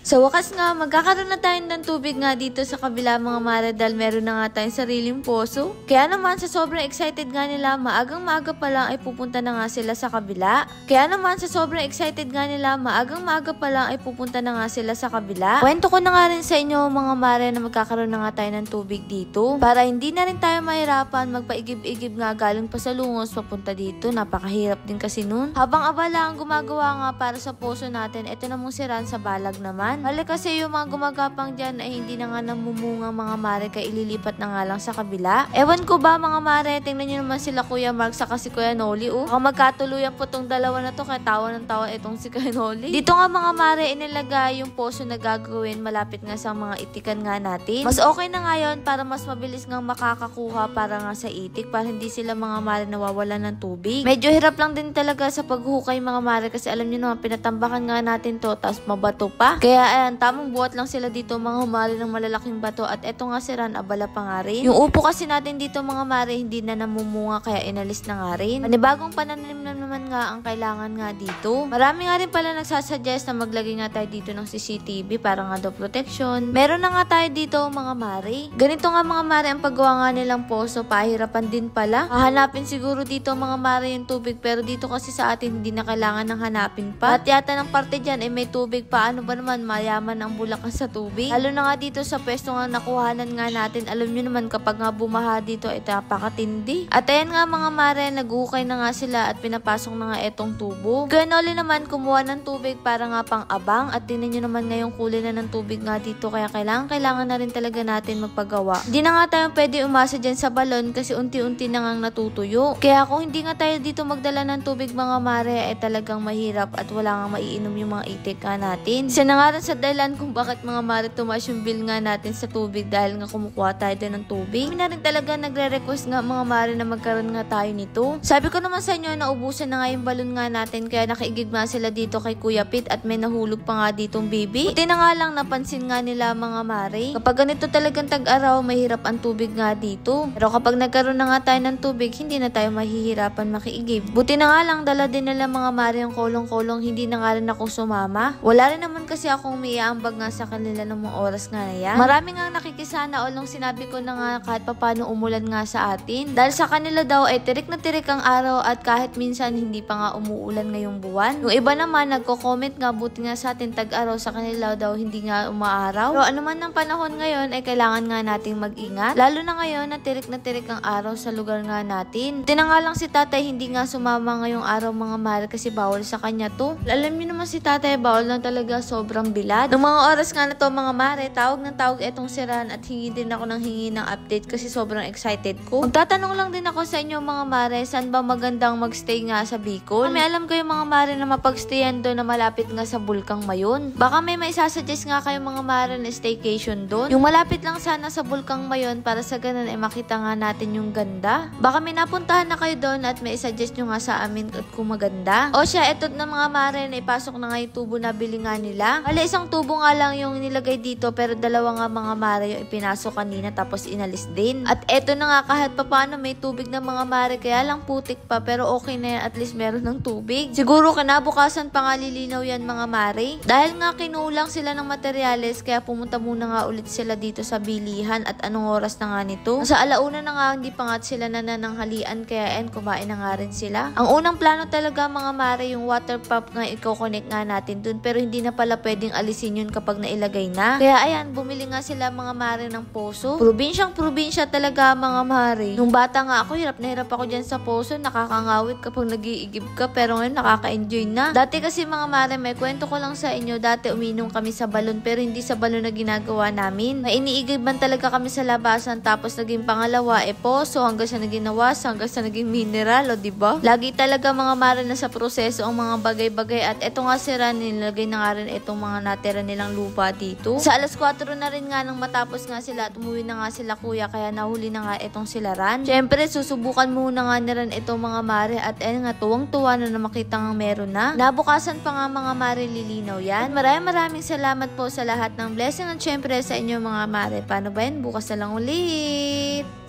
Sa wakas nga, magkakaroon na tayo ng tubig nga dito sa kabila mga mare dahil meron na nga tayong sariling poso. Kaya naman sa sobrang excited nga nila, maagang maaga pa lang ay pupunta na nga sila sa kabila. Kwento ko na nga rin sa inyo mga mare na magkakaroon na nga tayo ng tubig dito. Para hindi na rin tayo mahirapan magpaigib-igib nga galing pa sa lungos papunta dito. Napakahirap din kasi nun. Habang abala ang gumagawa nga para sa poso natin, ito namang si Ran sa balag naman. Hali kasi yung mga gumagapang dyan ay hindi na nga namumunga mga mare kaya ililipat na nga lang sa kabila. Ewan ko ba mga mare, tingnan nyo naman sila Kuya Mark sa si Kuya Noli. Baka magkatuluyan po tong dalawa na to kaya tawa ng tawa itong si Kuya Noli. Dito nga mga mare inilagay yung poso na gagawin malapit nga sa mga itikan nga natin. Mas okay na nga yun para mas mabilis nga makakakuha para nga sa itik para hindi sila mga mare nawawalan ng tubig. Medyo hirap lang din talaga sa paghukay mga mare kasi alam nyo naman pinatambakan nga natin to tapos mabato pa. Kaya ayan, tamang buhat lang sila dito mga mare ng malalaking bato at eto nga si Ran abala pa nga rin. Yung upo kasi natin dito mga mare hindi na namumunga kaya inalis na nga rin. Panibagong pananim na naman nga ang kailangan nga dito. Marami nga rin pala nagsasuggest na maglagay nga tayo dito ng CCTV para nga daw protection. Meron na nga tayo dito mga mare. Ganito nga mga mare ang paggawa nga nilang poso, pahirapan din pala. Hahanapin siguro dito mga mare yung tubig pero dito kasi sa atin hindi na kailangan ng hanapin pa. At yata ng parte dyan ay may tubig pa. Ano ba naman mayaman ang Bulacan sa tubig. Lalo na nga dito sa pwesto nga nakuhanan nga natin. Alam nyo naman kapag nga bumaha dito ay napakatindi. At ayan nga mga mare, naghukay na nga sila at pinapasok na nga etong tubo. Ganoli naman kumuha ng tubig para nga pang abang at tinan nyo naman ngayong kulay na ng tubig nga dito kaya kailangan na rin talaga natin magpagawa. Hindi na nga tayo pwede umasa dyan sa balon kasi unti-unti na nga natutuyo. Kaya kung hindi nga tayo dito magdala ng tubig mga mare ay talagang mahirap at wala nga maiinom yung mga itik nga natin. Isa na nga rin sa dahilan kung bakit mga mare tumaas yung bill nga natin sa tubig dahil nga kumukuha tayo din ng tubig. Hindi na rin talaga nagre-request nga mga mare na magkaroon nga tayo nito. Sabi ko naman sa inyo na ubusan na nga yung balon nga natin kaya nakaigib nga sila dito kay Kuya Pit at may nahulog pa nga ditong baby. Buti na nga lang napansin nga nila mga mare. Kapag ganito talagang tag-araw mahirap ang tubig nga dito. Pero kapag nagkaroon na nga tayo ng tubig hindi na tayo mahihirapan makiigib. Buti na nga lang dala din nila mga mare yung kolong-kolong hindi na nga rin ako sumama. Wala rin naman kasi akong umiaambag nga sa kanila ng mga oras nga na yan. Marami nga nakikisana o nung sinabi ko na nga kahit papano umulan nga sa atin. Dahil sa kanila daw ay tirik na tirik ang araw at kahit minsan hindi pa nga umuulan ngayong buwan. Yung iba naman nagko-comment nga buti nga sa atin tag-araw sa kanila daw hindi nga umaaraw. Pero ano man ng panahon ngayon ay kailangan nga nating mag-ingat. Lalo na ngayon na tirik ang araw sa lugar nga natin. Buti na nga lang si tatay hindi nga sumama ngayong araw mga mare kasi bawal sa kanya to. Alam niyo naman si tatay bawal lang talaga sobrang bilad. Nung mga oras nga na to mga mare tawag ng tawag etong si Ran at hingi din ako ng hingi ng update kasi sobrang excited ko. Magtatanong lang din ako sa inyo mga mare saan ba magandang magstay nga sa Bicol. May alam kayo mga mare na mapagstayan doon na malapit nga sa Bulkang Mayon. Baka may maisasuggest nga kayo mga mare na staycation doon. Yung malapit lang sana sa Bulkang Mayon para sa ganun ay makita nga natin yung ganda. Baka may napuntahan na kayo doon at may suggest nyo nga sa amin at kung maganda. O siya, eto na mga mare na ipasok na nga yung tubo na bili nga nila. Wala isang tubo nga lang yung nilagay dito pero dalawa nga mga mare yung ipinasok kanina tapos inalis din. At eto na nga kahit papaano may tubig na mga mare kaya lang putik pa pero okay na yan at least meron ng tubig. Siguro kinabukasan pa nga lilinaw yan mga mare. Dahil nga kinulang sila ng materyales kaya pumunta muna nga ulit sila dito sa bilihan at anong oras na nga nito. Sa alauna na nga hindi pa nga sila nanananghalian kaya kumain na nga rin sila. Ang unang plano talaga mga mare yung water pump nga i-connect nga natin dun pero hindi na pala pwedeng alisin yun kapag nailagay na. Kaya ayan bumili nga sila mga mare ng poso. Probinsya talaga mga mare. Nung bata nga ako hirap na hirap ako dyan sa poso nakakangawit kapag nag-iigib ka pero ngayon nakaka-enjoy na. Dati kasi mga mare may kwento ko lang sa inyo dati uminom kami sa balon pero hindi sa balon na ginagawa namin. May iniigiban talaga kami sa labasan tapos naging pangalawa poso hanggang sa naging nawas hanggang sa naging mineral o diba? Lagi talaga mga mare na sa proseso ang mga bagay-bagay at eto nga si Ran nilagay na nga rin itong mga natira nilang lupa dito. Sa alas 4 na rin nga nang matapos nga sila at umuwi na nga sila kuya kaya nahuli na nga itong sila Ran. Syempre susubukan muna nga ni Ran itong mga mare at nga tuwang-tuwa na makita nga meron na. Nabukasan pa nga mga mare lilinaw yan. Maraming salamat po sa lahat ng blessing at syempre sa inyo mga mare. Paano ba yan? Bukas na lang ulit!